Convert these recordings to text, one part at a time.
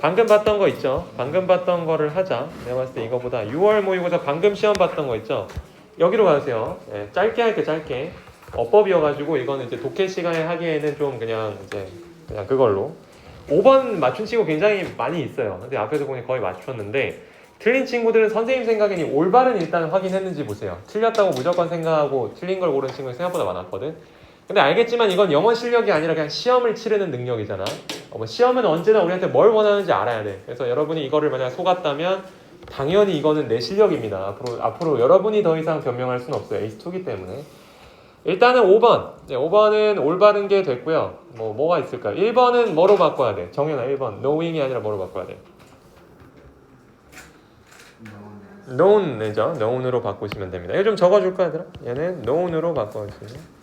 방금 봤던 거 있죠? 방금 봤던 거를 하자. 내가 봤을 때 이거보다 6월 모의고사 방금 시험 봤던 거 있죠? 여기로 가세요. 예, 짧게 할게 짧게. 어법이어가지고 이거는 이제 독해 시간에 하기에는 좀 그냥 그걸로. 5번 맞춘 친구 굉장히 많이 있어요. 근데 앞에서 보니 거의 맞췄는데 틀린 친구들은 선생님 생각에는 올바른 일단 확인했는지 보세요. 틀렸다고 무조건 생각하고 틀린 걸 고른 친구가 생각보다 많았거든. 근데 알겠지만 이건 영어 실력이 아니라 그냥 시험을 치르는 능력이잖아. 뭐 시험은 언제나 우리한테 뭘 원하는지 알아야 돼. 그래서 여러분이 이거를 만약 속았다면 당연히 이거는 내 실력입니다. 앞으로 여러분이 더 이상 변명할 수는 없어요. 에이스2기 때문에. 일단은 5번. 네, 5번은 올바른 게 됐고요. 뭐가 있을까요? 1번은 뭐로 바꿔야 돼? 정연아 1번. knowing이 아니라 뭐로 바꿔야 돼? known이죠. known으로 바꾸시면 됩니다. 이거 좀 적어줄까 얘들아? 얘는 known으로 바꿔주세요.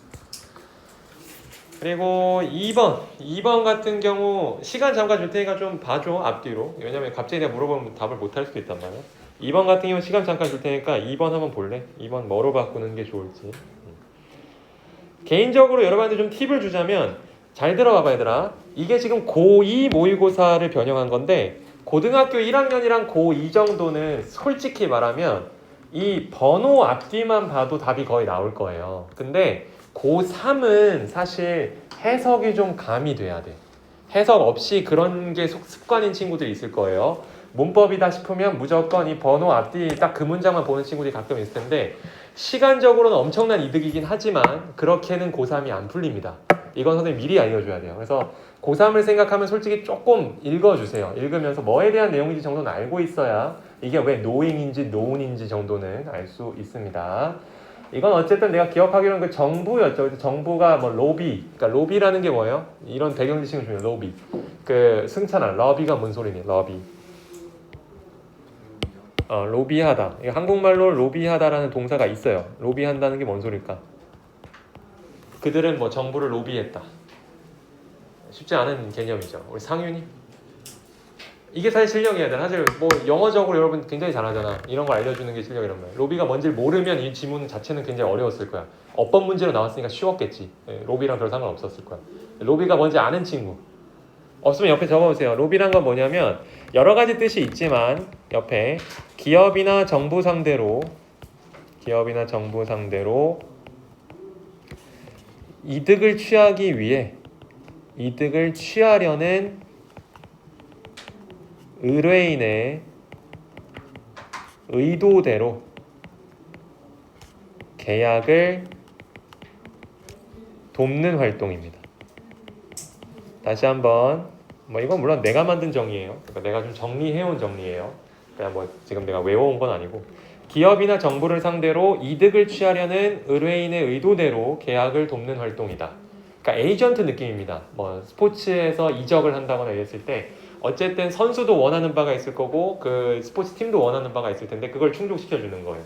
그리고 2번 같은 경우 시간 잠깐 줄 테니까 좀 봐줘 앞뒤로. 왜냐면 갑자기 내가 물어보면 답을 못 할 수도 있단 말이야. 2번 같은 경우 시간 잠깐 줄 테니까 2번 한번 볼래? 2번 뭐로 바꾸는 게 좋을지. 개인적으로 여러분한테 좀 팁을 주자면 잘 들어봐봐 얘들아. 이게 지금 고2 모의고사를 변형한 건데 고등학교 1학년이랑 고2 정도는 솔직히 말하면 이 번호 앞뒤만 봐도 답이 거의 나올 거예요. 근데 고3은 사실 해석이 좀 가미돼야 돼. 해석 없이 그런 게 습관인 친구들이 있을 거예요. 문법이다 싶으면 무조건 이 번호 앞뒤 딱 그 문장만 보는 친구들이 가끔 있을 텐데 시간적으로는 엄청난 이득이긴 하지만 그렇게는 고3이 안 풀립니다. 이건 선생님 미리 알려줘야 돼요. 그래서 고3을 생각하면 솔직히 조금 읽어주세요. 읽으면서 뭐에 대한 내용인지 정도는 알고 있어야 이게 왜 knowing인지 known인지 정도는 알 수 있습니다. 이건 어쨌든 내가 기억하기로는 그 정부였죠. 정부가 뭐 로비, 그러니까 로비라는 게 뭐예요? 이런 배경 지식은 중요해요. 로비. 그 승찬아, 러비가 뭔 소리니? 러비. 로비하다. 한국말로 로비하다라는 동사가 있어요. 로비한다는 게 뭔 소릴까? 그들은 뭐 정부를 로비했다. 쉽지 않은 개념이죠. 우리 상윤이? 이게 사실 실력이야. 사실 뭐 영어적으로 여러분 굉장히 잘하잖아. 이런 걸 알려주는 게 실력이란 말이야. 로비가 뭔지를 모르면 이 지문 자체는 굉장히 어려웠을 거야. 어법 문제로 나왔으니까 쉬웠겠지. 로비랑 별 상관없었을 거야. 로비가 뭔지 아는 친구. 없으면 옆에 적어보세요. 로비란 건 뭐냐면 여러 가지 뜻이 있지만 옆에 기업이나 정부 상대로 이득을 취하려는 의뢰인의 의도대로 계약을 돕는 활동입니다. 다시 한번 이건 물론 내가 만든 정의예요. 그러니까 내가 좀 정리해온 정리예요. 그냥 지금 내가 외워온 건 아니고 기업이나 정부를 상대로 이득을 취하려는 의뢰인의 의도대로 계약을 돕는 활동이다. 그러니까 에이전트 느낌입니다. 스포츠에서 이적을 한다거나 이랬을 때 어쨌든 선수도 원하는 바가 있을 거고 그 스포츠 팀도 원하는 바가 있을 텐데 그걸 충족시켜주는 거예요.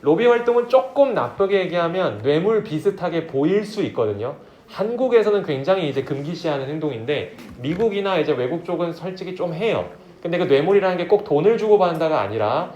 로비 활동은 조금 나쁘게 얘기하면 뇌물 비슷하게 보일 수 있거든요. 한국에서는 굉장히 이제 금기시하는 행동인데 미국이나 이제 외국 쪽은 솔직히 좀 해요. 근데 그 뇌물이라는 게 꼭 돈을 주고 받는다가 아니라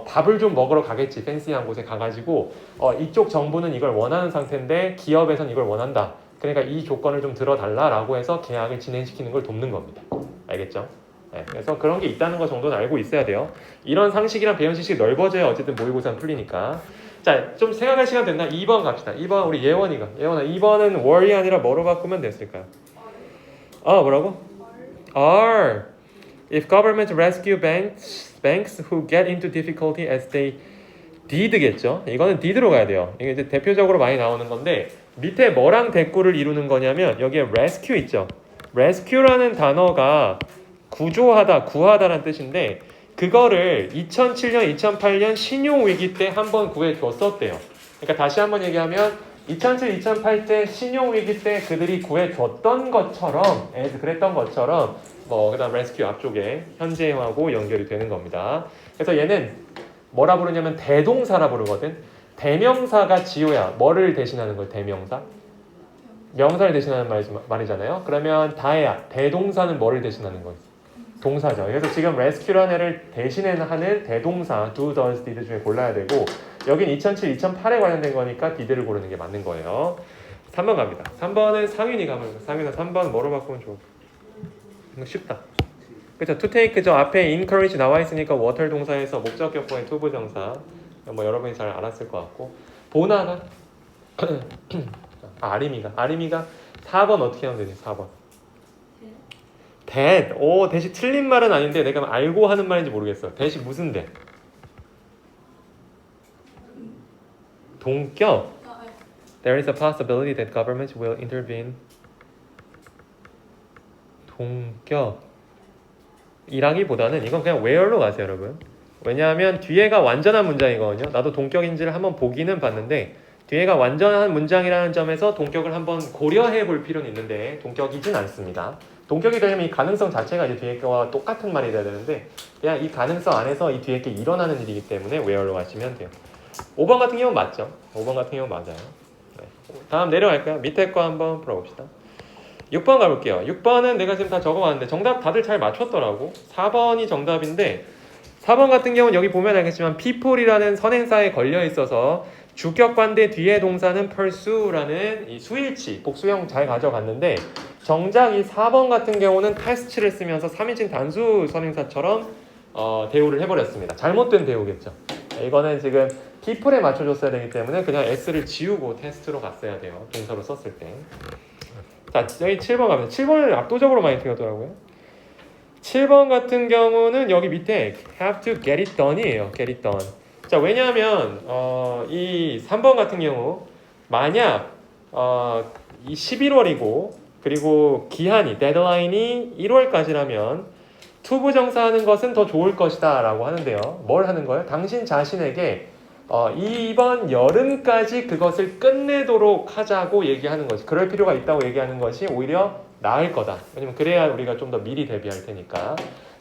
밥을 좀 먹으러 가겠지. 팬시한 곳에 가가지고 이쪽 정부는 이걸 원하는 상태인데 기업에선 이걸 원한다. 그러니까 이 조건을 좀 들어달라라고 해서 계약을 진행시키는 걸 돕는 겁니다. 알겠죠? 네, 그래서 그런 게 있다는 거 정도는 알고 있어야 돼요. 이런 상식이랑 배운 지식이 넓어져야 어쨌든 모의고사는 풀리니까. 자, 좀 생각할 시간 됐나? 2번 갑시다. 2번 우리 예원아 2번은 wor이 아니라 뭐로 바꾸면 됐을까요? 뭐라고? R. If government rescue banks who get into difficulty as they did겠죠? 이거는 did로 가야 돼요. 이게 이제 대표적으로 많이 나오는 건데 밑에 뭐랑 대꾸를 이루는 거냐면 여기에 rescue 있죠? rescue라는 단어가 구하다라는 뜻인데 그거를 2007년, 2008년 신용위기 때 한번 구해줬었대요. 그러니까 다시 한번 얘기하면 2007, 2008 때 신용위기 때 그들이 구해줬던 것처럼 그랬던 것처럼 그 다음 rescue 앞쪽에 현재형하고 연결이 되는 겁니다. 그래서 얘는 뭐라 부르냐면 대동사라 부르거든. 대명사가 지호야. 뭐를 대신하는 거예요? 대명사? 명사를 대신하는 말이잖아요. 그러면 다혜야. 대동사는 뭐를 대신하는 거예요? 동사죠. 그래서 지금 rescue라는 애를 대신하는 대동사 do, does, did 중에 골라야 되고 여긴 2007, 2008에 관련된 거니까 did를 고르는 게 맞는 거예요. 3번 갑니다. 3번은 상윤이 가면 상윤아 3번 뭐로 바꾸면 좋을까? 이거 쉽다. 그죠? to take 저 앞에 encourage 나와 있으니까 water 동사에서 목적격보의 투부 정사. 뭐 여러분이 잘 알았을 것 같고 보나가 아리미가 4번 어떻게 하면 되지? 4번. that. 오, 대시 틀린 말은 아닌데 내가 알고 하는 말인지 모르겠어. 대시 무슨 대? 동격. There is a possibility that government will intervene. 동격. 이라기보다는 이건 그냥 where로 가세요, 여러분. 왜냐하면 뒤에가 완전한 문장이거든요. 나도 동격인지를 한번 보기는 봤는데 뒤에가 완전한 문장이라는 점에서 동격을 한번 고려해 볼 필요는 있는데 동격이진 않습니다. 동격이 되려면 이 가능성 자체가 이제 뒤에 거와 똑같은 말이 돼야 되는데 그냥 이 가능성 안에서 이 뒤에 게 일어나는 일이기 때문에 where로 가시면 돼요. 5번 같은 경우는 맞죠? 5번 같은 경우는 맞아요. 네. 다음 내려갈까요? 밑에 거 한번 풀어봅시다. 6번 가볼게요. 6번은 내가 지금 다 적어봤는데 정답 다들 잘 맞췄더라고. 4번이 정답인데 4번 같은 경우는 여기 보면 알겠지만 people이라는 선행사에 걸려 있어서 주격 관대 뒤에 동사는 pursue라는 이 수일치 복수형 잘 가져갔는데 정작 이 4번 같은 경우는 test를 쓰면서 3인칭 단수 선행사처럼 대우를 해버렸습니다. 잘못된 대우겠죠. 이거는 지금 people에 맞춰줬어야 되기 때문에 그냥 s를 지우고 test로 갔어야 돼요. 동사로 썼을 때. 자, 여기 7번 가면 7번을 압도적으로 많이 틀렸더라고요. 7번 같은 경우는 여기 밑에 have to get it done이에요. get it done. 자, 왜냐하면 이 3번 같은 경우 만약 이 11월이고 그리고 기한이 데드라인이 1월까지라면 투부정사하는 것은 더 좋을 것이다 라고 하는데요. 뭘 하는 거예요? 당신 자신에게 이번 여름까지 그것을 끝내도록 하자고 얘기하는 것이 그럴 필요가 있다고 얘기하는 것이 오히려 나을 거다. 왜냐면 그래야 우리가 좀 더 미리 대비할 테니까.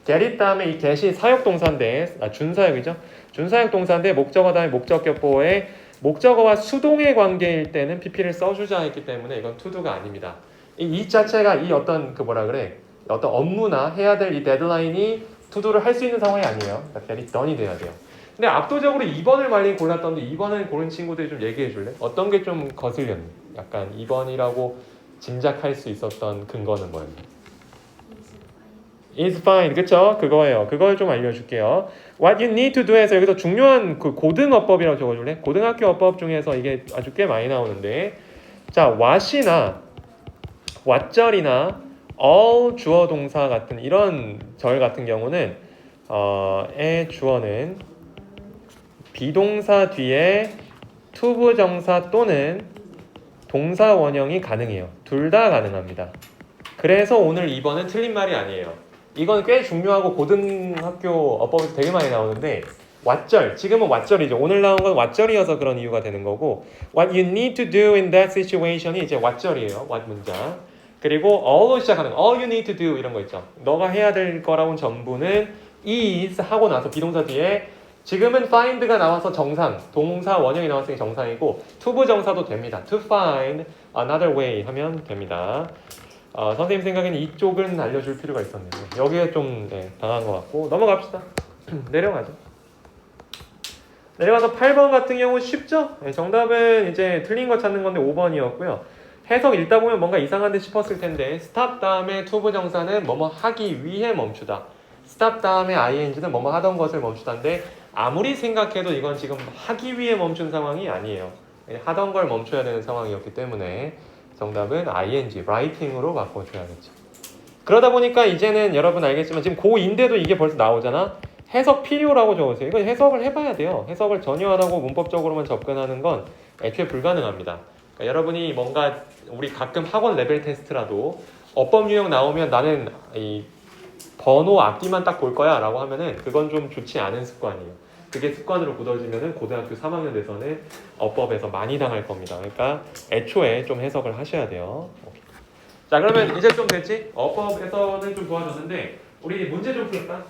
get it 다음에 이 get이 사역동사인데 준사역이죠. 준사역 동사인데 목적어 다음에 목적격보에 목적어와 수동의 관계일 때는 pp를 써주자 했기 때문에 이건 to do가 아닙니다. 이 자체가 이 어떤 그 뭐라 그래 어떤 업무나 해야 될 이 데드라인이 to do를 할 수 있는 상황이 아니에요. 그러니까 get it done이 돼야 돼요. 근데 압도적으로 2번을 많이 골랐던데 2번을 고른 친구들이 좀 얘기해 줄래? 어떤 게 좀 거슬렸니? 약간 2번이라고 짐작할 수 있었던 근거는 뭐였니? is fine. 그쵸? 그거예요. 그걸 좀 알려줄게요. What you need to do에서 여기서 중요한 그 고등어법이라고 적어줄래? 고등학교 어법 중에서 이게 아주 꽤 많이 나오는데 자, what이나 what절이나 all 주어 동사 같은 이런 절 같은 경우는 의 주어는 비동사 뒤에 투부정사 또는 동사 원형이 가능해요. 둘 다 가능합니다. 그래서 오늘 2번은 틀린 말이 아니에요. 이건 꽤 중요하고 고등학교 어법에서 되게 많이 나오는데 왓절, 지금은 왓절이죠. 오늘 나온 건 왓절이어서 그런 이유가 되는 거고 What you need to do in that situation이 이제 왓절이에요. what 문장. 그리고 all로 시작하는 all you need to do 이런 거 있죠. 너가 해야 될 거라고는 전부는 is 하고 나서 비동사 뒤에 지금은 find가 나와서 정상, 동사 원형이 나왔으니 정상이고 투부정사도 됩니다. to find another way 하면 됩니다. 선생님 생각에는 이쪽은 알려줄 필요가 있었네요. 여기에 좀 당한 것 같고 넘어갑시다. 내려가죠. 내려가서 8번 같은 경우 쉽죠? 정답은 이제 틀린 거 찾는 건데 5번이었고요. 해석 읽다 보면 뭔가 이상한데 싶었을 텐데 stop 다음에 투부정사는 뭐뭐 하기 위해 멈추다. stop 다음에 ing는 뭐뭐 하던 것을 멈추다인데 아무리 생각해도 이건 지금 하기 위해 멈춘 상황이 아니에요. 하던 걸 멈춰야 되는 상황이었기 때문에 정답은 ing, writing으로 바꿔줘야겠죠. 그러다 보니까 이제는 여러분 알겠지만 지금 고2인데도 이게 벌써 나오잖아. 해석 필요라고 적으세요. 이건 해석을 해봐야 돼요. 해석을 전혀 안 하고 문법적으로만 접근하는 건 애초에 불가능합니다. 그러니까 여러분이 뭔가 우리 가끔 학원 레벨 테스트라도 어법 유형 나오면 나는 이 번호 앞뒤만 딱 볼 거야 라고 하면은 그건 좀 좋지 않은 습관이에요. 그게 습관으로 굳어지면은 고등학교 3학년 돼서는 어법에서 많이 당할 겁니다. 그러니까 애초에 좀 해석을 하셔야 돼요. 오케이. 자, 그러면 이제 좀 됐지? 어법에서는 좀 도와줬는데 우리 문제 좀 풀까?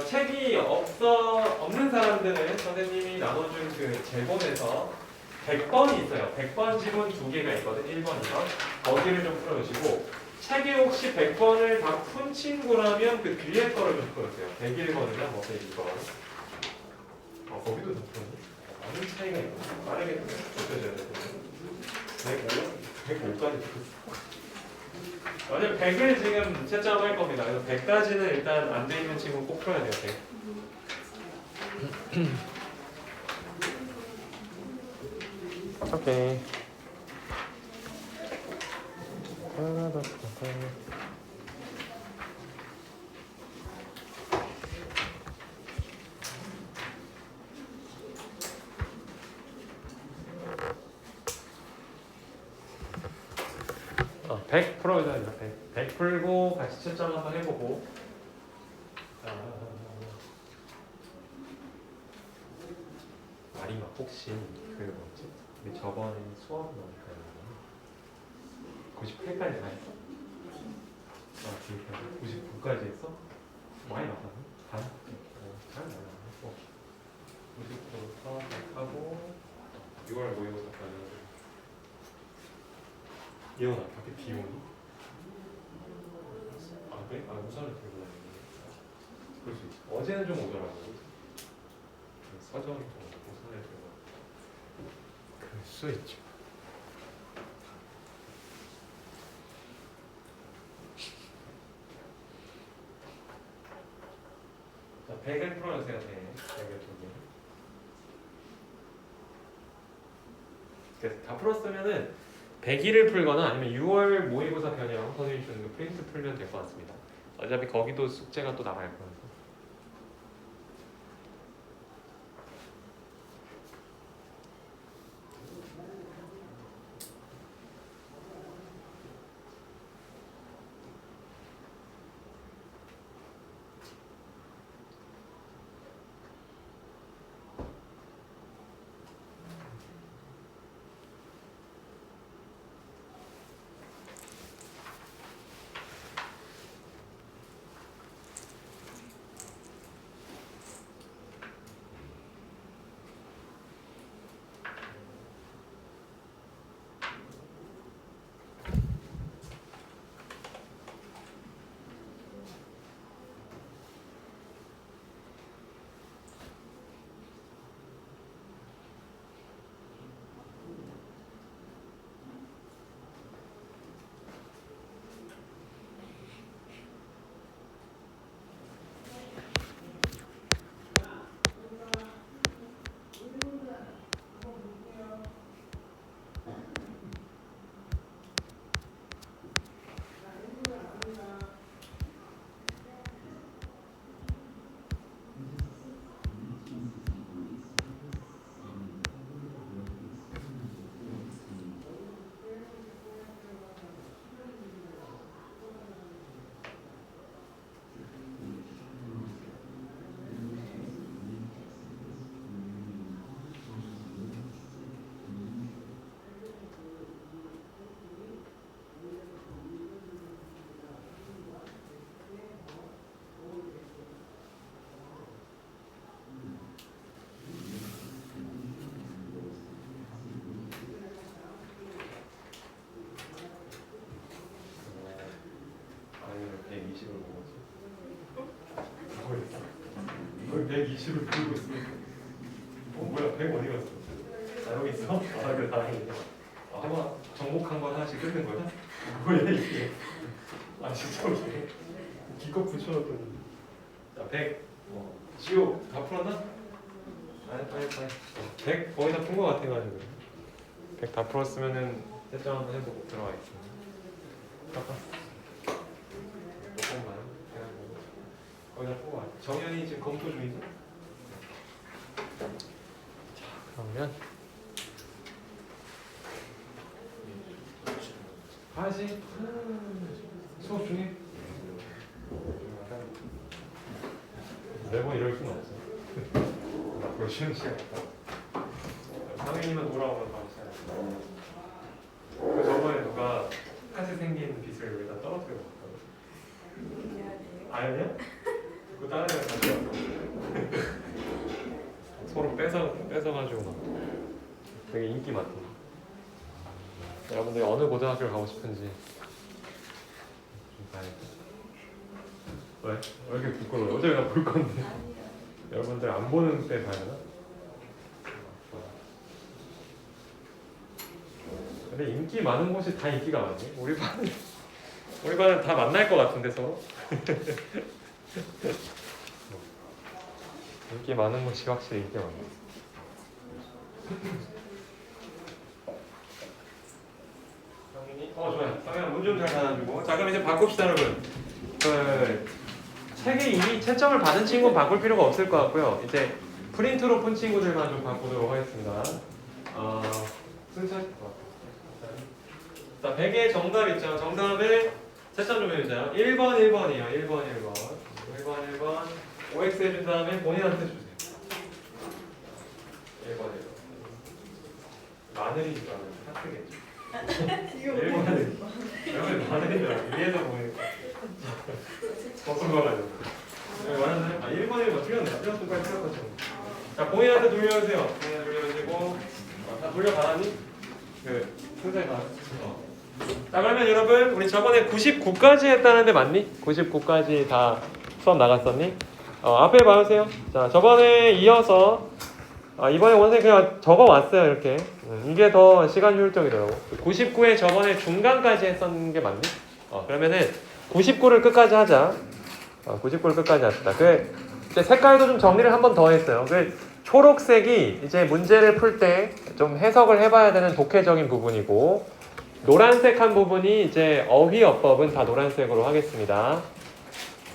책이 없는 사람들은 선생님이 나눠준 그 제본에서 100번이 있어요. 100번 지문 2개가 있거든. 1번, 2번. 거기를 좀 풀어주시고 책에 혹시 100번을 다 푼 친구라면 그 뒤에 거를 좀 풀어주세요. 101번이나 뭐 102번. 거기도 다 풀었니? 많은 차이가 있구나. 빠르게 좁혀져야 되거든요. 105까지 풀었어. 어제 100을 지금 채점할 겁니다. 그래서 100까지는 일단 안 돼 있는 친구 꼭 풀어야 돼요. 100. 오케이. 어, 100 풀어야 됩니다. 100 풀고 같이 채점 한번 해보고. 마리마 혹시 그 뭐지? 우리 저번에 수업 넣으니까 98까지 다 했어? 아, 99까지 했어? 많이 나왔네? 반? 잘 나왔네. 99부터 하고 6월 모의고사까지. 예원아, 밖에 비 오니? 아, 그래? 아, 우산을 들고 다니네. 그럴 수 있어. 어제는 좀 오더라고. 서점 좀 우산을 들고. 그럴 수 있죠. 자, 100을 풀어주세요. 100을 두 개. 그래서 다 풀었으면은 100일을 풀거나 아니면 6월 모의고사 변형 선생님이 주는 거 프린트 풀면 될 것 같습니다. 어차피 거기도 숙제가 또 나갈 거라서. 아니면 120을 먹었지. 이걸 120을 부르고 있어. 뭐야, 100 어디 갔어? 아, 여기 있어? 아, 그래, 다행이네. 아, 한번 정복한 거 하나씩 끊는 거야? 뭐야, 이게? 아, 진짜 웃기네. 기껏 붙여놨더니. 자, 100. 지호, 다 풀었나? 빨리. 100 거의 다 푼 거 같아가지고. 100 다 풀었으면은 채점 한번 해보고 들어가겠습니다. 잠깐. 조금만 해가지고. 거의 다 뽑아. 정연이 지금 검토 중이죠? 자, 그러면 하지? 수업 중에? 매번 이럴 수는 없어. 앞으로 쉬는 시간 있다. 상현이만 돌아오면 바로 시작해. 그 저번에 누가 카트 생긴 빗을 여기다 떨어뜨려 놨거든. 아니야? 그거 다른 애가 가져왔어. 서로 뺏어가지고 막 되게 인기 많다. 여러분들 어느 고등학교를 가고 싶은지 좀 봐야겠다. 왜? 왜 이렇게 부끄러워? 어차피 나 볼 건데. 여러분들 안 보는 때 봐야 되나? 근데 인기 많은 곳이 다 인기가 많네. 우리 반은 우리 반은 다 만날 것 같은데 서로. 인기 많은 곳이 확실히 인기 많아. 좋아요. 성현아 문좀 잘 닫아주고. 자, 그럼 이제 바꿉시다, 여러분. 그 책에 이미 채점을 받은 친구는 바꿀 필요가 없을 것 같고요. 이제 프린트로 푼 친구들만 좀 바꾸도록 하겠습니다. 순서. 자, 100의 정답 있죠. 정답을 채점 좀 해주세요. 1번, 1번이에요. 1번, 1번. 1번, 1번. OX 해준 다음에 본인한테 주세요. 1번, 1번. 마늘인 줄 알았는데 하트겠죠. 1번은 마늘인 줄 알았는데 위에서 보니까 거슬러가지고. 맞았나요? 1번, 1번. 틀렸네. 틀렸던 거야, 틀렸던 거. 자, 본인한테 돌려주세요. 본인한테 돌려주시고. 다 돌려받았니? 순서에 다. 자, 그러면 여러분 우리 저번에 99까지 했다는데 맞니? 99까지 다 수업 나갔었니? 앞에 봐주세요. 자, 저번에 이어서 이번에 원생님 그냥 적어왔어요. 이렇게 이게 더 시간 효율적이더라고. 99에 저번에 중간까지 했었는 게 맞니? 그러면은 99를 끝까지 하자. 99를 끝까지 합시다. 이제 색깔도 좀 정리를 한 번 더 했어요. 초록색이 이제 문제를 풀 때 좀 해석을 해봐야 되는 독해적인 부분이고, 노란색 한 부분이 이제 어휘어법은 다 노란색으로 하겠습니다.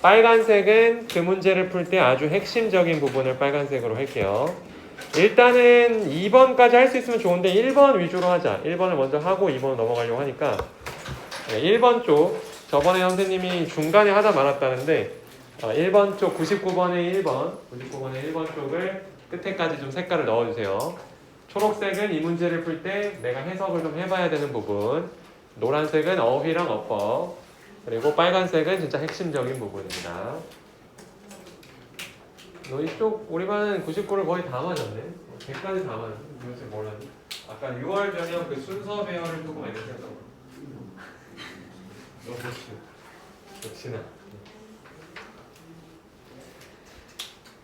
빨간색은 그 문제를 풀 때 아주 핵심적인 부분을 빨간색으로 할게요. 일단은 2번까지 할 수 있으면 좋은데 1번 위주로 하자. 1번을 먼저 하고 2번을 넘어가려고 하니까 1번 쪽 저번에 선생님이 중간에 하다 말았다는데 1번 쪽 99번의 1번 쪽을 끝에까지 좀 색깔을 넣어주세요. 초록색은 이 문제를 풀 때 내가 해석을 좀 해봐야 되는 부분, 노란색은 어휘랑 어법, 그리고 빨간색은 진짜 핵심적인 부분입니다. 너 이쪽 우리 반은 99를 거의 다 맞았네. 100까지 다 맞았네. 도대체 뭘 하니? 아까 6월 전형 그 순서 배열을 조금 알려주세요. 너 역시나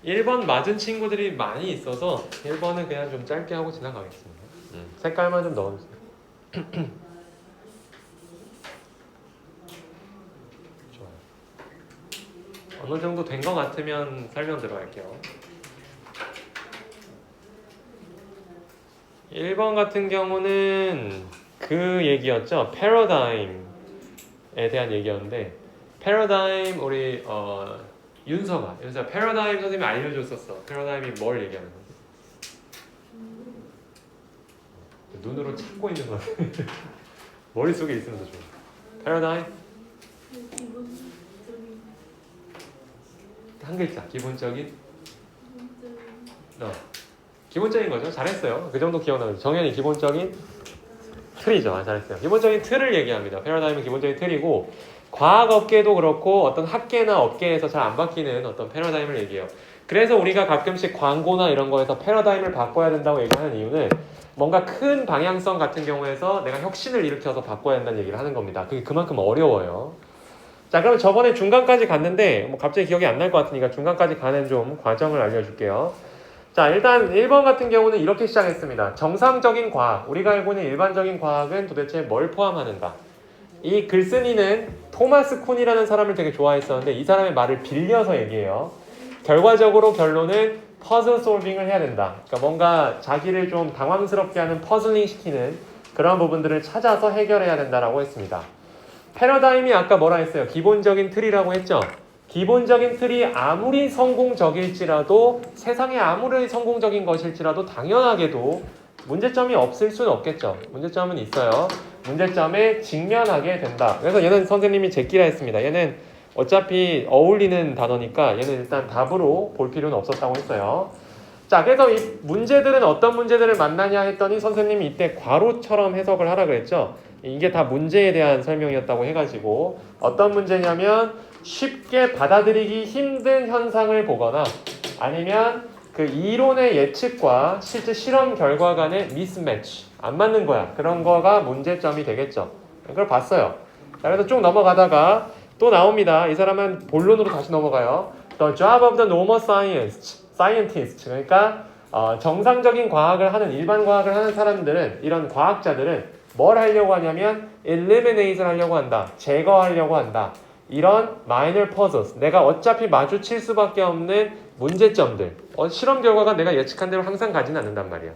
1번 맞은 친구들이 많이 있어서 1번은 그냥 좀 짧게 하고 지나가겠습니다. 색깔만 좀 넣어주세요. 좋아요. 어느 정도 된 것 같으면 설명 들어갈게요. 1번 같은 경우는 그 얘기였죠. 패러다임에 대한 얘기였는데, 패러다임 우리 윤서가 패러다임 선생님이 알려줬었어. 패러다임이 뭘 얘기하는 거지? 눈으로 찾고 있는 거 머릿속에 있으면 더 좋아. 패러다임 한 글자. 기본적인 기본적인 거죠. 잘했어요. 그 정도 기억나요. 정연이 기본적인 틀이죠. 잘했어요. 기본적인 틀을 얘기합니다. 패러다임은 기본적인 틀이고, 과학업계도 그렇고 어떤 학계나 업계에서 잘 안 바뀌는 어떤 패러다임을 얘기해요. 그래서 우리가 가끔씩 광고나 이런 거에서 패러다임을 바꿔야 된다고 얘기하는 이유는 뭔가 큰 방향성 같은 경우에서 내가 혁신을 일으켜서 바꿔야 한다는 얘기를 하는 겁니다. 그게 그만큼 어려워요. 자, 그럼 저번에 중간까지 갔는데 갑자기 기억이 안 날 것 같으니까 중간까지 가는 좀 과정을 알려줄게요. 자, 일단 1번 같은 경우는 이렇게 시작했습니다. 정상적인 과학, 우리가 알고 있는 일반적인 과학은 도대체 뭘 포함하는가? 이 글쓴이는 토마스 쿤이라는 사람을 되게 좋아했었는데 이 사람의 말을 빌려서 얘기해요. 결과적으로 결론은 퍼즐 솔빙을 해야 된다. 그러니까 뭔가 자기를 좀 당황스럽게 하는 퍼즐링 시키는 그런 부분들을 찾아서 해결해야 된다라고 했습니다. 패러다임이 아까 뭐라 했어요? 기본적인 틀이라고 했죠? 기본적인 틀이 아무리 성공적일지라도, 세상에 아무리 성공적인 것일지라도 당연하게도 문제점이 없을 수는 없겠죠. 문제점은 있어요. 문제점에 직면하게 된다. 그래서 얘는 선생님이 제끼라 했습니다. 얘는 어차피 어울리는 단어니까 얘는 일단 답으로 볼 필요는 없었다고 했어요. 자, 그래서 이 문제들은 어떤 문제들을 만나냐 했더니 선생님이 이때 괄호처럼 해석을 하라 그랬죠. 이게 다 문제에 대한 설명이었다고 해가지고 어떤 문제냐면 쉽게 받아들이기 힘든 현상을 보거나 아니면 그 이론의 예측과 실제 실험 결과 간의 미스매치, 안 맞는 거야. 그런 거가 문제점이 되겠죠. 그걸 봤어요. 자, 그래서 쭉 넘어가다가 또 나옵니다. 이 사람은 본론으로 다시 넘어가요. The job of the normal scientist. 그러니까 정상적인 과학을 하는, 일반 과학을 하는 사람들은, 이런 과학자들은 뭘 하려고 하냐면 eliminate을 하려고 한다. 제거하려고 한다. 이런 minor puzzles, 내가 어차피 마주칠 수밖에 없는 문제점들, 실험 결과가 내가 예측한 대로 항상 가지는 않는단 말이야.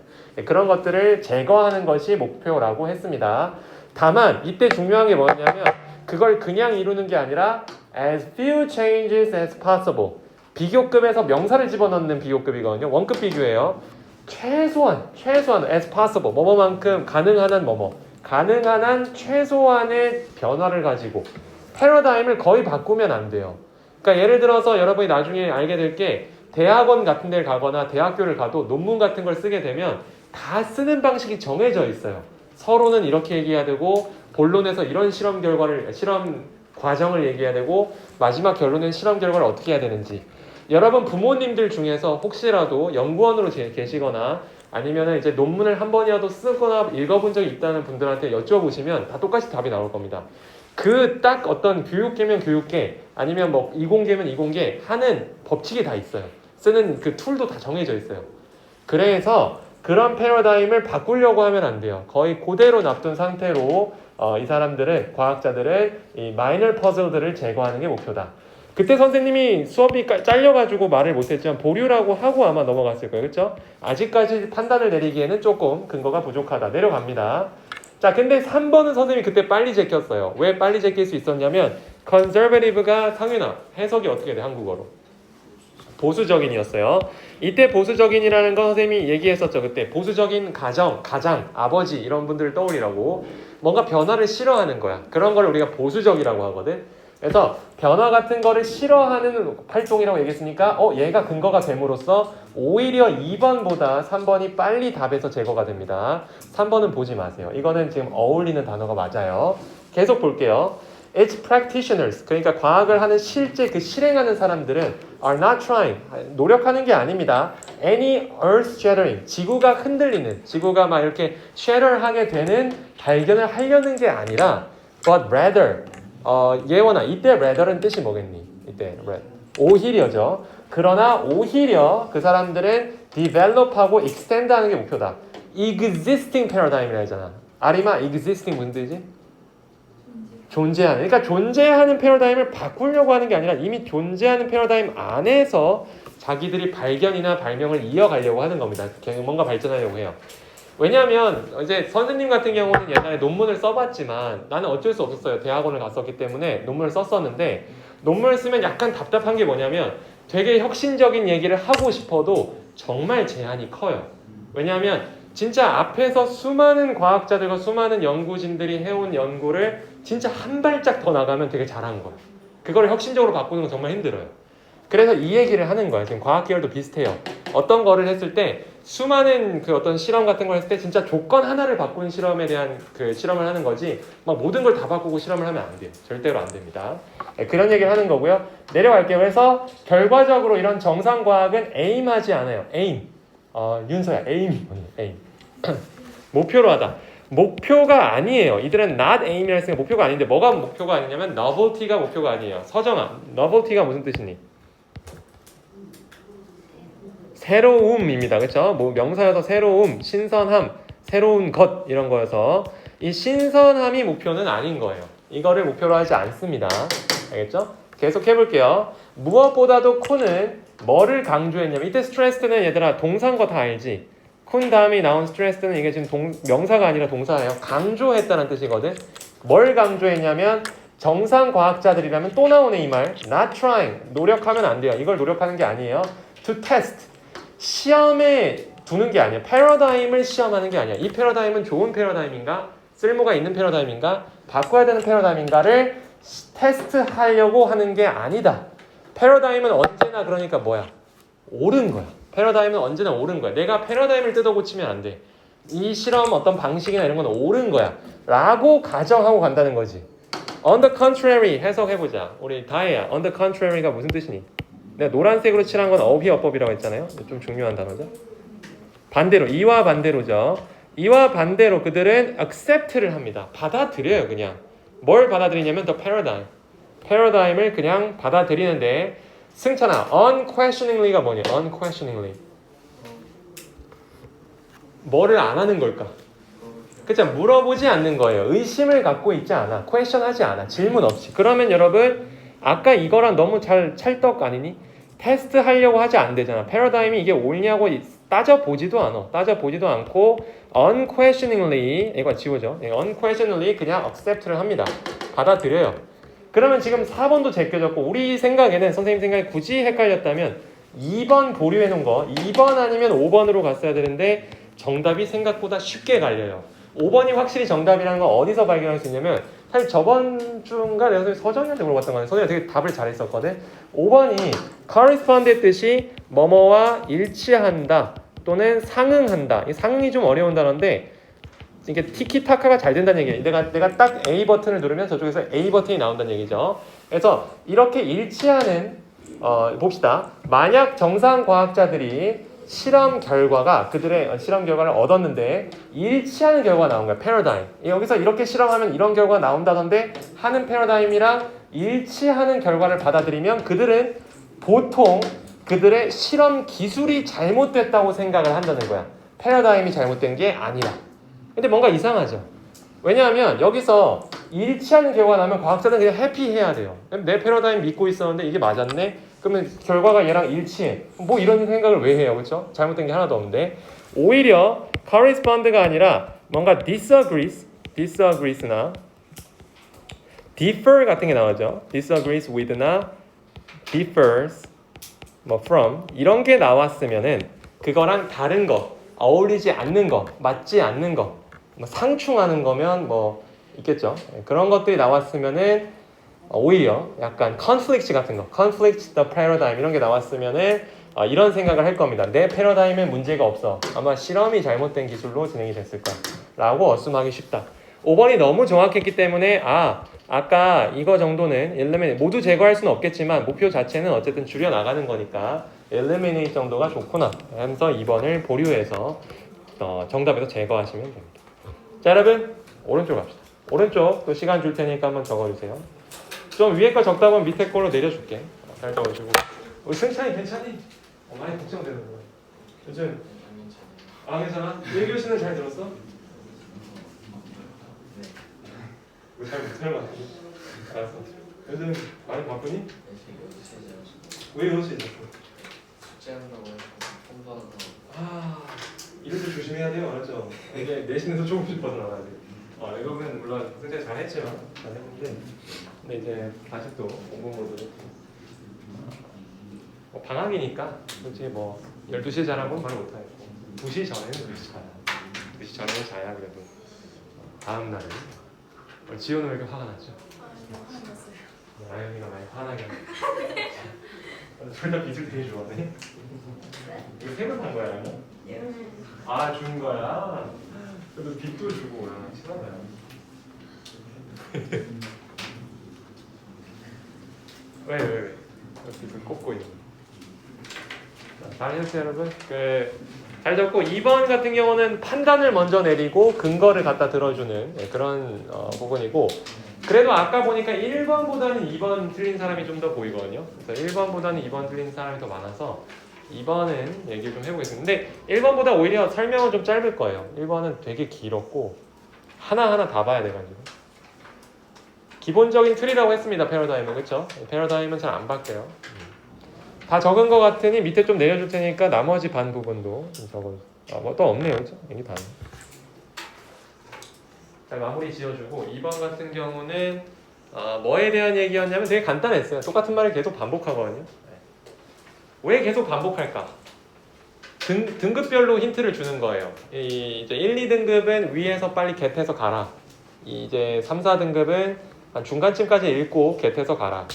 그런 것들을 제거하는 것이 목표라고 했습니다. 다만 이때 중요한 게 뭐냐면 그걸 그냥 이루는 게 아니라 as few changes as possible, 비교급에서 명사를 집어넣는 비교급이거든요. 원급 비교예요. 최소한 as possible, 뭐뭐만큼 가능한 한 뭐뭐, 가능한 한 최소한의 변화를 가지고 패러다임을 거의 바꾸면 안 돼요. 그러니까 예를 들어서 여러분이 나중에 알게 될 게 대학원 같은 데를 가거나 대학교를 가도 논문 같은 걸 쓰게 되면 다 쓰는 방식이 정해져 있어요. 서론은 이렇게 얘기해야 되고 본론에서 이런 실험 과정을 얘기해야 되고 마지막 결론은 실험 결과를 어떻게 해야 되는지. 여러분 부모님들 중에서 혹시라도 연구원으로 계시거나 아니면 이제 논문을 한 번이라도 쓰거나 읽어본 적이 있다는 분들한테 여쭤보시면 다 똑같이 답이 나올 겁니다. 그 딱 어떤 교육계면 교육계 아니면 뭐 이공계면 이공계 하는 법칙이 다 있어요. 쓰는 그 툴도 다 정해져 있어요. 그래서 그런 패러다임을 바꾸려고 하면 안 돼요. 거의 그대로 놔둔 상태로 이 사람들은, 과학자들은 이 마이너 퍼즐들을 제거하는 게 목표다. 그때 선생님이 수업이 잘려가지고 말을 못했지만 보류라고 하고 아마 넘어갔을 거예요. 그렇죠? 아직까지 판단을 내리기에는 조금 근거가 부족하다. 내려갑니다. 자, 근데 3번은 선생님이 그때 빨리 제꼈어요. 왜 빨리 제낄 수 있었냐면 conservative가 상윤아 해석이 어떻게 돼? 한국어로 보수적인이었어요. 이때 보수적인이라는 건 선생님이 얘기했었죠. 그때 보수적인 가장, 아버지 이런 분들을 떠올리라고. 뭔가 변화를 싫어하는 거야. 그런 걸 우리가 보수적이라고 하거든. 그래서 변화 같은 거를 싫어하는 활동이라고 얘기했으니까 얘가 근거가 됨으로써 오히려 2번보다 3번이 빨리 답에서 제거가 됩니다. 3번은 보지 마세요. 이거는 지금 어울리는 단어가 맞아요. 계속 볼게요. Its practitioners, 그러니까 과학을 하는 실제 그 실행하는 사람들은 are not trying, 노력하는 게 아닙니다. Any earth-shattering, 지구가 흔들리는, 지구가 막 이렇게 shatter하게 되는 발견을 하려는 게 아니라 but rather, 예원아, 이때 rather는 뜻이 뭐겠니? 이때 오히려죠. 그러나 오히려 그 사람들은 develop하고 extend하는 게 목표다. existing paradigm이라 하잖아. 아리마, existing 무슨 뜻이지? 존재하는, 그러니까 존재하는 패러다임을 바꾸려고 하는 게 아니라 이미 존재하는 패러다임 안에서 자기들이 발견이나 발명을 이어가려고 하는 겁니다. 뭔가 발전하려고 해요. 왜냐하면 이제 선생님 같은 경우는 옛날에 논문을 써봤지만 나는 어쩔 수 없었어요. 대학원을 갔었기 때문에 논문을 썼었는데 논문을 쓰면 약간 답답한 게 뭐냐면 되게 혁신적인 얘기를 하고 싶어도 정말 제한이 커요. 왜냐하면 진짜 앞에서 수많은 과학자들과 수많은 연구진들이 해온 연구를 진짜 한 발짝 더 나가면 되게 잘한 거예요. 그걸 혁신적으로 바꾸는 건 정말 힘들어요. 그래서 이 얘기를 하는 거예요. 지금 과학계열도 비슷해요. 어떤 거를 했을 때 수많은 그 어떤 실험 같은 걸 했을 때 진짜 조건 하나를 바꾸는 실험에 대한 그 실험을 하는 거지 막 모든 걸 다 바꾸고 실험을 하면 안 돼요. 절대로 안 됩니다. 그런 얘기를 하는 거고요. 내려갈게요. 그래서 결과적으로 이런 정상과학은 aim하지 않아요. aim. 윤서야, aim이 뭐니? aim. 목표로 하다. 목표가 아니에요. 이들은 not aim이라 했으니까 목표가 아닌데 뭐가 목표가 아니냐면 novelty가 목표가 아니에요. 서정아, novelty가 무슨 뜻이니? 새로움입니다. 그렇죠? 뭐 명사여서 새로움, 신선함, 새로운 것 이런 거여서 이 신선함이 목표는 아닌 거예요. 이거를 목표로 하지 않습니다. 알겠죠? 계속 해볼게요. 무엇보다도 쿤은 뭐를 강조했냐면 이때 스트레스는 얘들아 동사인 거 다 알지? 쿤 다음에 나온 스트레스는 이게 지금 명사가 아니라 동사예요. 강조했다는 뜻이거든. 뭘 강조했냐면 정상 과학자들이라면 또 나오네 이 말. Not trying. 노력하면 안 돼요. 이걸 노력하는 게 아니에요. To test. 시험에 두는 게 아니에요. 패러다임을 시험하는 게 아니야. 이 패러다임은 좋은 패러다임인가? 쓸모가 있는 패러다임인가? 바꿔야 되는 패러다임인가를 테스트하려고 하는 게 아니다. 패러다임은 언제나 그러니까 뭐야? 옳은 거야. 패러다임은 언제나 옳은 거야. 내가 패러다임을 뜯어 고치면 안 돼. 이 실험 어떤 방식이나 이런 건 옳은 거야. 라고 가정하고 간다는 거지. On the contrary 해석해보자. 우리 다혜야. On the contrary가 무슨 뜻이니? 내가 노란색으로 칠한 건 어휘어법이라고 했잖아요. 좀 중요한 단어죠. 반대로, 이와 반대로죠. 이와 반대로 그들은 accept를 합니다. 받아들여요, 그냥. 뭘 받아들이냐면 the paradigm. 패러다임을 그냥 받아들이는데 승찬아, unquestioningly가 뭐냐? unquestioningly. 뭐를 안 하는 걸까? 그쵸? 물어보지 않는 거예요. 의심을 갖고 있지 않아. 퀘스천하지 않아. 질문 없이. 그러면 여러분 아까 이거랑 너무 잘 찰떡 아니니? 테스트 하려고 하지 안 되잖아. 패러다임이 이게 옳냐고 따져보지도 않아. 따져보지도 않고 unquestioningly 이거 지우죠. unquestioningly 그냥 accept를 합니다. 받아들여요. 그러면 지금 4번도 제껴졌고 우리 생각에는 선생님 생각에 굳이 헷갈렸다면 2번 보류해 놓은 거 2번 아니면 5번으로 갔어야 되는데 정답이 생각보다 쉽게 갈려요. 5번이 확실히 정답이라는 건 어디서 발견할 수 있냐면 사실 저번 주인가 내가 서정이한테 물어봤던 거는 서정이가 되게 답을 잘했었거든. 5번이 correspond의 뜻이 뭐뭐와 일치한다 또는 상응한다. 이 상응이 좀 어려운 단어인데 이게 티키타카가 잘 된다는 얘기예요. 내가 딱 A 버튼을 누르면 저쪽에서 A 버튼이 나온다는 얘기죠. 그래서 이렇게 일치하는 봅시다. 만약 정상 과학자들이 실험 결과가 그들의 실험 결과를 얻었는데 일치하는 결과가 나온 거야. 패러다임. 여기서 이렇게 실험하면 이런 결과가 나온다던데 하는 패러다임이랑 일치하는 결과를 받아들이면 그들은 보통 그들의 실험 기술이 잘못됐다고 생각을 한다는 거야. 패러다임이 잘못된 게 아니라. 근데 뭔가 이상하죠. 왜냐하면 여기서 일치하는 결과가 나면 과학자는 그냥 해피해야 돼요. 내 패러다임 믿고 있었는데 이게 맞았네? 그러면 결과가 얘랑 일치해. 뭐 이런 생각을 왜 해요? 그렇죠? 잘못된 게 하나도 없는데 오히려 correspond가 아니라 뭔가 disagrees나 differ 같은 게 나오죠. disagrees with나 differs 뭐 from 이런 게 나왔으면은 그거랑 다른 거, 어울리지 않는 거, 맞지 않는 거, 뭐 상충하는 거면 뭐 있겠죠. 그런 것들이 나왔으면은 오히려 약간 conflict 같은 거, conflict the paradigm 이런 게 나왔으면은 이런 생각을 할 겁니다. 내 패러다임에 문제가 없어. 아마 실험이 잘못된 기술로 진행이 됐을 거야. 라고 어슴하기 쉽다. 5번이 너무 정확했기 때문에 아까 이거 정도는 eliminate 모두 제거할 수는 없겠지만 목표 자체는 어쨌든 줄여나가는 거니까 eliminate 정도가 좋구나. 하면서 2번을 보류해서 정답에서 제거하시면 됩니다. 자 여러분 오른쪽 갑시다. 오른쪽 또 시간 줄 테니까 한번 적어주세요. 좀 위에 거 적다 보면 밑에 걸로 내려줄게. 잘 적어주고. 승찬이 괜찮니? 많이 걱정되는 거야. 요즘 괜찮아? 1교시는 잘 들었어? 잘 못하는 거 같은데? 알았어. 요즘 많이 바쁘니? 왜 그러지? 숙제한다고 해서 공부하다가 이럴 때 조심해야 돼요. 알았죠? 이게 내신에서 조금씩 벗어나가야 돼. 이거는 물론 승찬이 잘했지만 잘했는데 근데 이제 아직도 공부 모드로 방학이니까 솔직히 뭐 12시에 자라고 말 못하겠고 2시 전에는 그렇게 자야 2시 전에는 자야 그래도 다음 날은 지호는 왜 이렇게 화가 났죠? 아영이가 많이 화나게 하네. 둘 다 빚을 되게 좋아하네. 이거 세번 한 거야? 준 거야? 그래도 빚도 주고 친하다. 왜? 빚을 꼽고 있는 잘 하셨어요 여러분? 잘 적고 2번 같은 경우는 판단을 먼저 내리고 근거를 갖다 들어주는 그런 부분이고 그래도 아까 보니까 1번보다는 2번 틀린 사람이 좀 더 보이거든요. 그래서 1번보다는 2번 틀린 사람이 더 많아서 2번은 얘기를 좀 해보겠습니다. 근데 1번보다 오히려 설명은 좀 짧을 거예요. 1번은 되게 길었고 하나하나 다 봐야 돼가지고 기본적인 틀이라고 했습니다. 패러다임은 그렇죠? 패러다임은 잘 안 바뀌어요. 다 적은 것 같으니 밑에 좀 내려줄 테니까 나머지 반 부분도 좀 적어주세요. 뭐 또 없네요. 그렇죠? 여기 반. 자, 마무리 지어주고 2번 같은 경우는 뭐에 대한 얘기였냐면 되게 간단했어요. 똑같은 말을 계속 반복하거든요. 왜 계속 반복할까? 등급별로 힌트를 주는 거예요. 이제 1, 2등급은 위에서 빨리 겟해서 가라. 이제 3, 4등급은 한 중간쯤까지 읽고 겟해서 가라.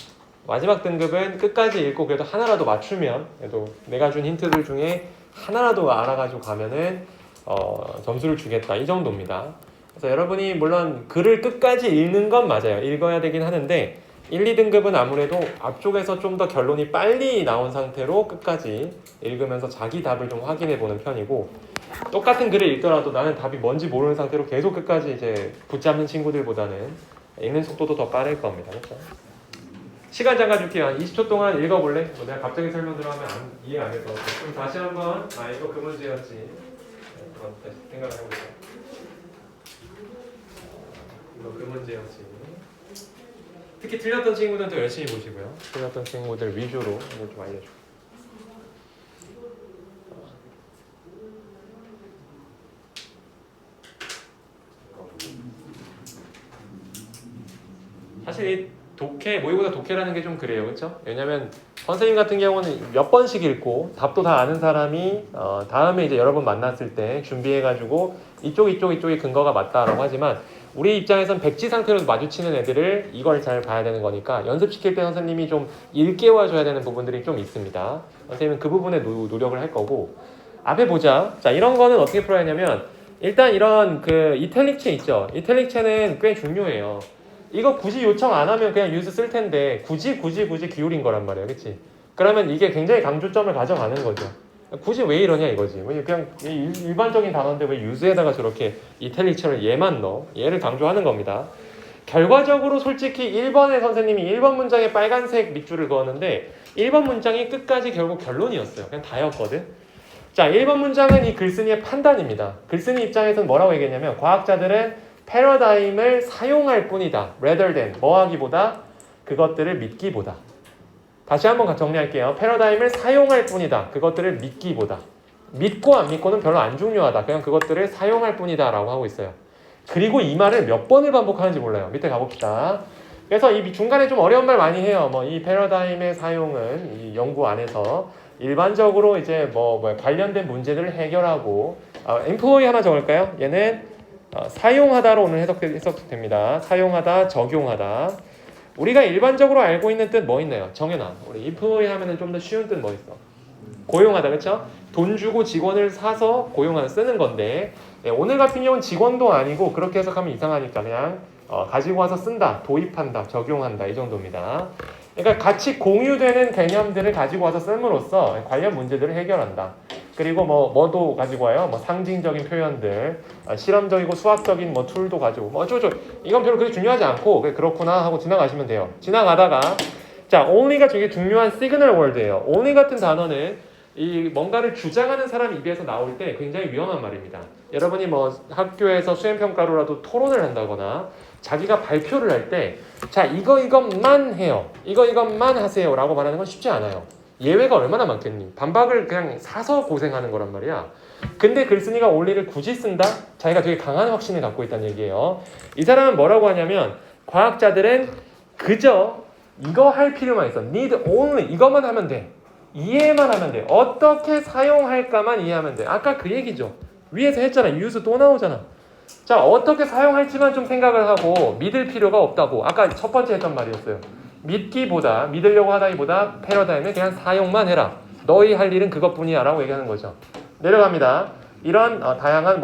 마지막 등급은 끝까지 읽고 그래도 하나라도 맞추면 그래도 내가 준 힌트들 중에 하나라도 알아가지고 가면은 점수를 주겠다. 이 정도입니다. 그래서 여러분이 물론 글을 끝까지 읽는 건 맞아요. 읽어야 되긴 하는데 1, 2등급은 아무래도 앞쪽에서 좀 더 결론이 빨리 나온 상태로 끝까지 읽으면서 자기 답을 좀 확인해 보는 편이고 똑같은 글을 읽더라도 나는 답이 뭔지 모르는 상태로 계속 끝까지 이제 붙잡는 친구들보다는 읽는 속도도 더 빠를 겁니다. 그렇죠? 시간 잠깐 줄게요. 한 20초 동안 읽어볼래? 내가 갑자기 설명 들어가면 이해 안 해서 그럼 다시 한번 이거 그 문제였지. 한번 다시 생각을 해보자. 그 문제였지. 특히 틀렸던 친구들도 열심히 보시고요. 틀렸던 친구들 위주로 좀 알려주고. 사실 이 독해, 모의고사 독해라는 게 좀 그래요, 그렇죠? 왜냐면 선생님 같은 경우는 몇 번씩 읽고 답도 다 아는 사람이 다음에 이제 여러분 만났을 때 준비해가지고 이쪽이 근거가 맞다라고 하지만 우리 입장에선 백지 상태로 마주치는 애들을 이걸 잘 봐야 되는 거니까 연습시킬 때 선생님이 좀 일깨워줘야 되는 부분들이 좀 있습니다. 선생님은 그 부분에 노력을 할 거고 앞에 보자. 자, 이런 거는 어떻게 풀어야 하냐면 일단 이런 그 이탈릭체 있죠. 이탈릭체는 꽤 중요해요. 이거 굳이 요청 안 하면 그냥 유스 쓸 텐데 굳이 기울인 거란 말이에요. 그치? 그러면 이게 굉장히 강조점을 가져가는 거죠. 굳이 왜 이러냐 이거지. 그냥 일반적인 단어인데 왜 유스에다가 저렇게 이탈릭체를 얘만 넣어? 얘를 강조하는 겁니다. 결과적으로 솔직히 1번의 선생님이 1번 문장에 빨간색 밑줄을 그었는데 1번 문장이 끝까지 결국 결론이었어요. 그냥 다였거든. 자, 1번 문장은 이 글쓴이의 판단입니다. 글쓴이 입장에서는 뭐라고 얘기했냐면 과학자들은 패러다임을 사용할 뿐이다. rather than 뭐 하기보다 그것들을 믿기보다. 다시 한번 정리할게요. 패러다임을 사용할 뿐이다. 그것들을 믿기보다. 믿고 안 믿고는 별로 안 중요하다. 그냥 그것들을 사용할 뿐이다 라고 하고 있어요. 그리고 이 말을 몇 번을 반복하는지 몰라요. 밑에 가봅시다. 그래서 이 중간에 좀 어려운 말 많이 해요. 뭐 이 패러다임의 사용은 이 연구 안에서 일반적으로 이제 뭐 관련된 문제들을 해결하고 employ 하나 적을까요? 얘는 사용하다로 오늘 해석됩니다. 사용하다, 적용하다. 우리가 일반적으로 알고 있는 뜻 뭐 있나요? 정연아. 우리 employ 하면은 좀 더 쉬운 뜻 뭐 있어? 고용하다, 그렇죠? 돈 주고 직원을 사서 고용하는 쓰는 건데 오늘 같은 경우는 직원도 아니고 그렇게 해석하면 이상하니까 그냥 가지고 와서 쓴다, 도입한다, 적용한다 이 정도입니다. 그러니까 같이 공유되는 개념들을 가지고 와서 씀으로써 관련 문제들을 해결한다. 그리고 뭐도 가지고 와요. 뭐 상징적인 표현들, 실험적이고 수학적인 뭐 툴도 가지고 뭐 어쩌고 이건 별로 그렇게 중요하지 않고 그렇구나 하고 지나가시면 돼요. 지나가다가 자, only가 되게 중요한 시그널 월드예요. only 같은 단어는 이 뭔가를 주장하는 사람 입에서 나올 때 굉장히 위험한 말입니다. 여러분이 뭐 학교에서 수행평가로라도 토론을 한다거나 자기가 발표를 할 때 자, 이것만 해요. 이것만 하세요 라고 말하는 건 쉽지 않아요. 예외가 얼마나 많겠니? 반박을 그냥 사서 고생하는 거란 말이야. 근데 글쓴이가 only를 굳이 쓴다? 자기가 되게 강한 확신을 갖고 있다는 얘기예요. 이 사람은 뭐라고 하냐면 과학자들은 그저 이거 할 필요만 있어. need only 이것만 하면 돼. 이해만 하면 돼. 어떻게 사용할까만 이해하면 돼. 아까 그 얘기죠. 위에서 했잖아. use 또 나오잖아. 자, 어떻게 사용할지만 좀 생각을 하고 믿을 필요가 없다고. 아까 첫 번째 했던 말이었어요. 믿기보다, 믿으려고 하다기보다 패러다임을 그냥 사용만 해라. 너희 할 일은 그것뿐이야 라고 얘기하는 거죠. 내려갑니다. 이런 다양한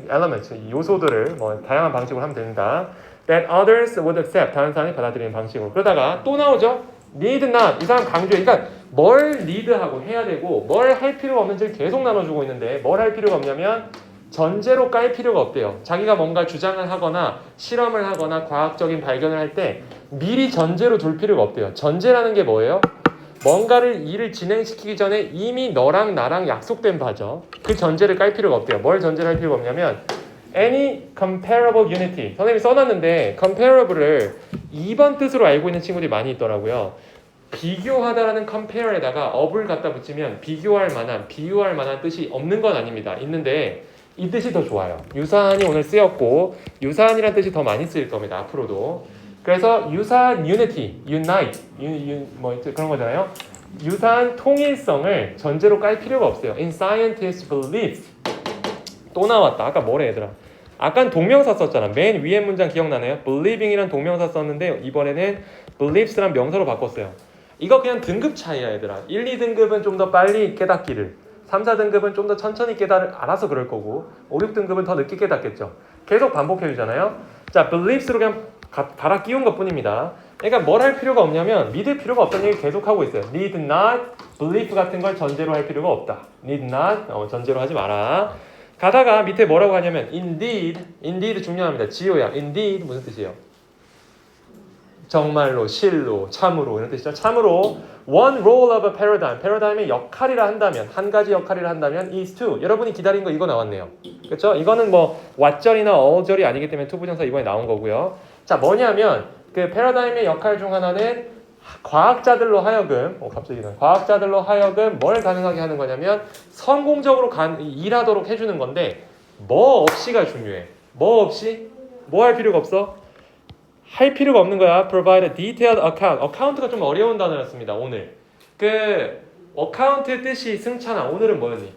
elements, 요소들을 다양한 방식으로 하면 됩니다. That others would accept, 다른 사람이 받아들이는 방식으로. 그러다가 또 나오죠. need not, 이 사람 강조해. 그러니까 뭘 need하고 해야 되고 뭘 할 필요가 없는지를 계속 나눠주고 있는데 뭘 할 필요가 없냐면 전제로 깔 필요가 없대요. 자기가 뭔가 주장을 하거나 실험을 하거나 과학적인 발견을 할 때 미리 전제로 둘 필요가 없대요. 전제라는 게 뭐예요? 뭔가를 일을 진행시키기 전에 이미 너랑 나랑 약속된 바죠. 그 전제를 깔 필요가 없대요. 뭘 전제를 할 필요가 없냐면 any comparable unity. 선생님이 써놨는데 comparable을 2번 뜻으로 알고 있는 친구들이 많이 있더라고요. 비교하다라는 compare에다가 up을 갖다 붙이면 비교할 만한, 비유할 만한 뜻이 없는 건 아닙니다. 있는데 이 뜻이 더 좋아요. 유사한이 오늘 쓰였고 유사한이라는 뜻이 더 많이 쓰일 겁니다. 앞으로도. 그래서 유사한 unity, unite, 뭐 그런 거잖아요. 유사한 통일성을 전제로 깔 필요가 없어요. In scientists' beliefs. 또 나왔다. 아까 뭐래 얘들아. 아까는 동명사 썼잖아. 맨 위에 문장 기억나나요? believing이란 동명사 썼는데 이번에는 beliefs란 명사로 바꿨어요. 이거 그냥 등급 차이야 얘들아. 1, 2등급은 좀 더 빨리 깨닫기를, 3, 4등급은 좀 더 천천히 알아서 그럴 거고 5, 6등급은 더 늦게 깨닫겠죠. 계속 반복해 주잖아요. 자, beliefs로 그냥 갈아 끼운 것 뿐입니다. 그러니까 뭘 할 필요가 없냐면 믿을 필요가 없다는 얘기 계속 하고 있어요. need not, belief 같은 걸 전제로 할 필요가 없다. need not, 전제로 하지 마라. 가다가 밑에 뭐라고 하냐면 indeed 중요합니다. 지호야. indeed 무슨 뜻이에요? 정말로, 실로, 참으로 이런 뜻이죠. 참으로 one role of a paradigm, paradigm의 역할이라 한다면 한 가지 역할이라 한다면 is to. 여러분이 기다린 거 이거 나왔네요. 그렇죠? 이거는 뭐 what절이나 all절이 아니기 때문에 to 부정사 이번에 나온 거고요. 자, 뭐냐면 그 패러다임의 역할 중 하나는 과학자들로 하여금 과학자들로 하여금 뭘 가능하게 하는 거냐면 성공적으로 일하도록 해주는 건데 뭐 없이가 중요해. 뭐 없이? 뭐 할 필요가 없어? 할 필요가 없는 거야. Provide a detailed account. account가 좀 어려운 단어였습니다. 오늘 그 account 뜻이 승찬아. 오늘은 뭐였니?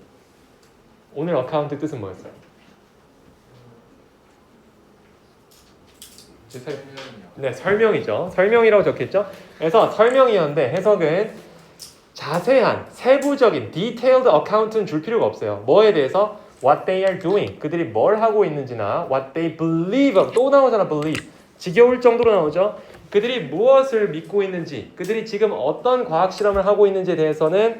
오늘 account 뜻은 뭐였어요? 네, 설명이죠. 설명이라고 적혔죠. 그래서 설명이었는데 해석은 자세한, 세부적인, detailed account는 줄 필요가 없어요. 뭐에 대해서? What they are doing. 그들이 뭘 하고 있는지나 what they believe. 또 나오잖아, believe. 지겨울 정도로 나오죠. 그들이 무엇을 믿고 있는지, 그들이 지금 어떤 과학 실험을 하고 있는지에 대해서는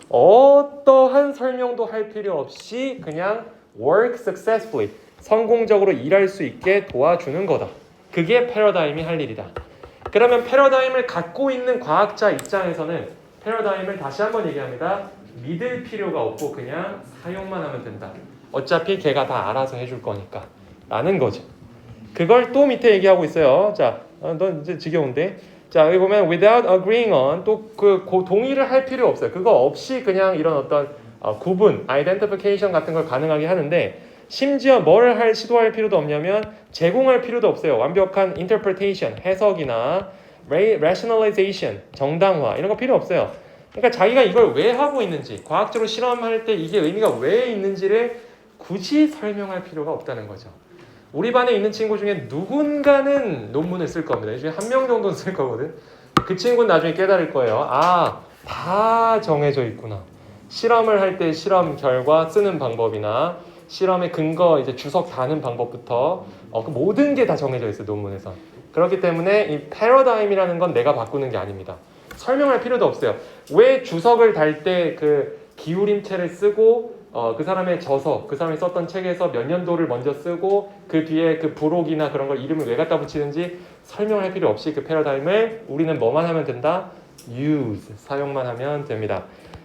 어떠한 설명도 할 필요 없이 그냥 work successfully. 성공적으로 일할 수 있게 도와주는 거다. 그게 패러다임이 할 일이다. 그러면 패러다임을 갖고 있는 과학자 입장에서는 패러다임을 다시 한번 얘기합니다. 믿을 필요가 없고 그냥 사용만 하면 된다. 어차피 걔가 다 알아서 해줄 거니까 라는 거죠. 그걸 또 밑에 얘기하고 있어요. 자, 넌 이제 지겨운데. 자, 여기 보면 without agreeing on 또 그 동의를 할 필요 없어요. 그거 없이 그냥 이런 어떤 구분, identification 같은 걸 가능하게 하는데 심지어 뭘 시도할 필요도 없냐면 제공할 필요도 없어요. 완벽한 interpretation, 해석이나 rationalization, 정당화 이런 거 필요 없어요. 그러니까 자기가 이걸 왜 하고 있는지, 과학적으로 실험할 때 이게 의미가 왜 있는지를 굳이 설명할 필요가 없다는 거죠. 우리 반에 있는 친구 중에 누군가는 논문을 쓸 겁니다. 이 중에 한 명 정도는 쓸 거거든. 그 친구는 나중에 깨달을 거예요. 아, 다 정해져 있구나. 실험을 할 때 실험 결과 쓰는 방법이나 실험의 근거 이제 주석 다는 방법부터 그 모든 게 다 정해져 있어요. 논문에서. 그렇기 때문에 이 패러다임이라는 건 내가 바꾸는 게 아닙니다. 설명할 필요도 없어요. 왜 주석을 달 때 그 기울임체를 쓰고 그 사람의 저서, 그 사람이 썼던 책에서 몇 년도를 먼저 쓰고 그 뒤에 그 부록이나 그런 걸 이름을 왜 갖다 붙이는지 설명할 필요 없이 그 패러다임을 우리는 뭐만 하면 된다? use, 사용만 하면 됩니다.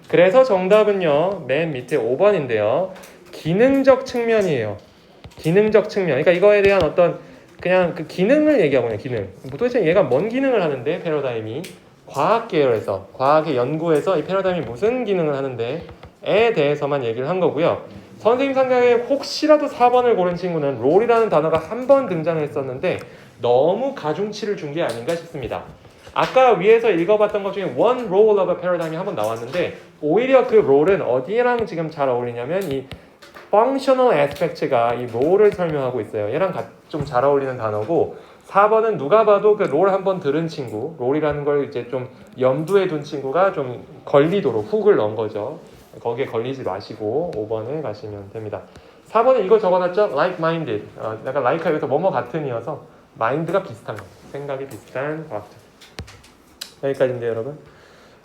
그래서 정답은요. 맨 밑에 5번인데요. 기능적 측면이에요. 기능적 측면. 그러니까 이거에 대한 어떤 그냥 그 기능을 얘기하고 있는 기능. 도대체 얘가 뭔 기능을 하는데 패러다임이 과학 계열에서 과학의 연구에서 이 패러다임이 무슨 기능을 하는데 에 대해서만 얘기를 한 거고요. 선생님 생각에 혹시라도 4번을 고른 친구는 롤이라는 단어가 한 번 등장했었는데 너무 가중치를 준 게 아닌가 싶습니다. 아까 위에서 읽어봤던 것 중에 one role of a paradigm이 한 번 나왔는데 오히려 그 롤은 어디랑 지금 잘 어울리냐면 이 functional aspect가 이 롤을 설명하고 있어요. 얘랑 좀 잘 어울리는 단어고 4번은 누가 봐도 그 롤 한번 들은 친구, 롤이라는 걸 이제 좀 염두에 둔 친구가 좀 걸리도록 훅을 넣은 거죠. 거기에 걸리지 마시고 5번에 가시면 됩니다. 4번에 이거 적어놨죠? like-minded. 약간 like가 여기서 뭐뭐 같은이어서 mind가 비슷한 거. 생각이 비슷한 과학자. 여기까지인데요, 여러분.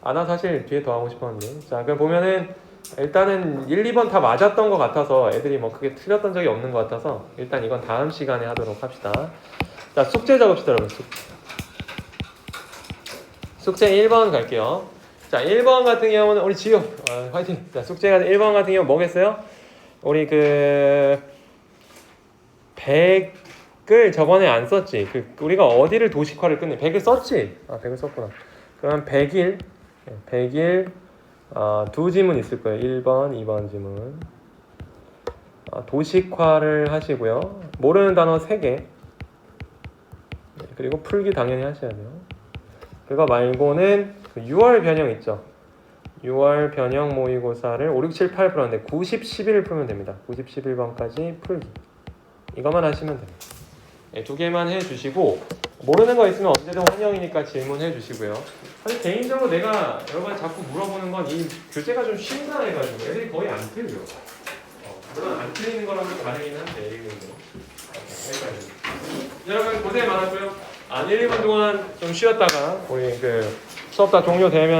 나 사실 뒤에 더 하고 싶었는데. 자, 그럼 보면은 일단은 1, 2번 다 맞았던 것 같아서 애들이 뭐 크게 틀렸던 적이 없는 것 같아서 일단 이건 다음 시간에 하도록 합시다. 자, 숙제 작업시다, 여러분. 숙제 1번 갈게요. 자, 1번 같은 경우는 우리 지효 화이팅. 자, 숙제가 1번 같은 경우 뭐겠어요? 우리 그 100을 저번에 안 썼지. 우리가 어디를 도식화를 끝내? 100을 썼지? 100을 썼구나. 그럼 100일 두 지문 있을 거예요. 1번, 2번 지문. 도식화를 하시고요. 모르는 단어 3개. 그리고 풀기 당연히 하셔야 돼요. 그거 말고는 그 6월 변형 있죠. 6월 변형 모의고사를 5, 6, 7, 8 풀었는데 90, 11을 풀면 됩니다. 90, 11번까지 풀기. 이것만 하시면 됩니다. 네, 2개만 해주시고 모르는 거 있으면 언제든 환영이니까 질문해 주시고요. 사실 개인적으로 내가 여러분 자꾸 물어보는 건 이 교재가 좀 쉽다 해가지고 애들이 거의 안 틀려. 물론 안 틀리는 거라고 다르긴 한데 여러분 고생 많았고요. 1, 2분 동안 좀 쉬었다가 우리 그 수업 다 종료되면